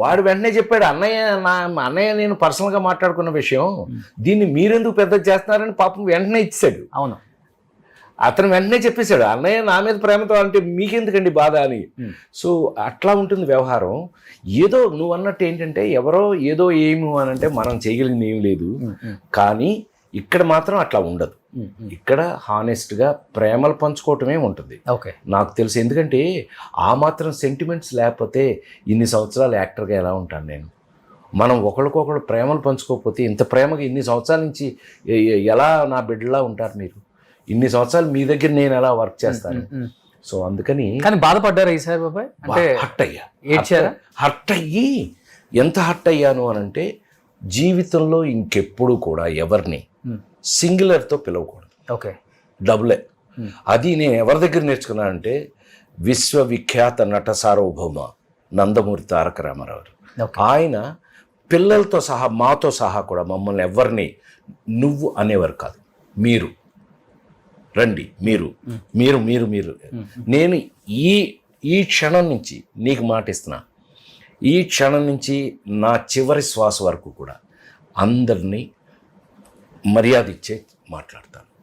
వాడు వెంటనే చెప్పాడు, అన్నయ్య మా అన్నయ్య నేను పర్సనల్గా మాట్లాడుకున్న విషయం, దీన్ని మీరెందుకు పెద్ద చేస్తున్నారని పాపం వెంటనే ఇచ్చాడు. అవును. అతను వెంటనే చెప్పేశాడు, అన్నయ్య నా మీద ప్రేమతో అంటే మీకెందుకండి బాధ అని. సో అట్లా ఉంటుంది వ్యవహారం. ఏదో నువ్వు అన్నట్టు ఏంటంటే ఎవరో ఏదో ఏమి అని అంటే మనం చేయగలిగింది ఏం లేదు. కానీ ఇక్కడ మాత్రం అట్లా ఉండదు. ఇక్కడ హానెస్ట్గా ప్రేమలు పంచుకోవటమే ఉంటుంది. ఓకే, నాకు తెలుసు. ఎందుకంటే ఆ మాత్రం సెంటిమెంట్స్ లేకపోతే ఇన్ని సంవత్సరాలు యాక్టర్గా ఎలా ఉంటాను నేను? మనం ఒకరికొకరు ప్రేమలు పంచుకోకపోతే ఇంత ప్రేమగా ఇన్ని సంవత్సరాల నుంచి ఎలా నా బిడ్డలా ఉంటారు మీరు? ఇన్ని సంవత్సరాలు మీ దగ్గర నేను ఎలా వర్క్ చేస్తాను? సో అందుకని. కానీ బాధపడ్డారా ఈసారి బాబాయ్? అంటే హర్ట్ అయ్యా. ఏడ్చారా? హర్ట్ అయ్యి ఎంత హర్ట్ అయ్యాను అని అంటే, జీవితంలో ఇంకెప్పుడు కూడా ఎవరిని సింగులర్తో పిలవకూడదు. ఓకే, డబులే. అది నేను ఎవరి దగ్గర నేర్చుకున్నానంటే విశ్వవిఖ్యాత నట సార్వభౌమ నందమూరి తారక రామారావు. ఆయన పిల్లలతో సహా మాతో సహా కూడా మమ్మల్ని ఎవరిని నువ్వు అనేవారు కాదు. మీరు రండి, మీరు మీరు మీరు మీరు నేను ఈ క్షణం నుంచి నీకు మాటిస్తున్నా, ఈ క్షణం నుంచి నా చివరి శ్వాస వరకు కూడా అందరినీ మర్యాద ఇచ్చే మాట్లాడతాను.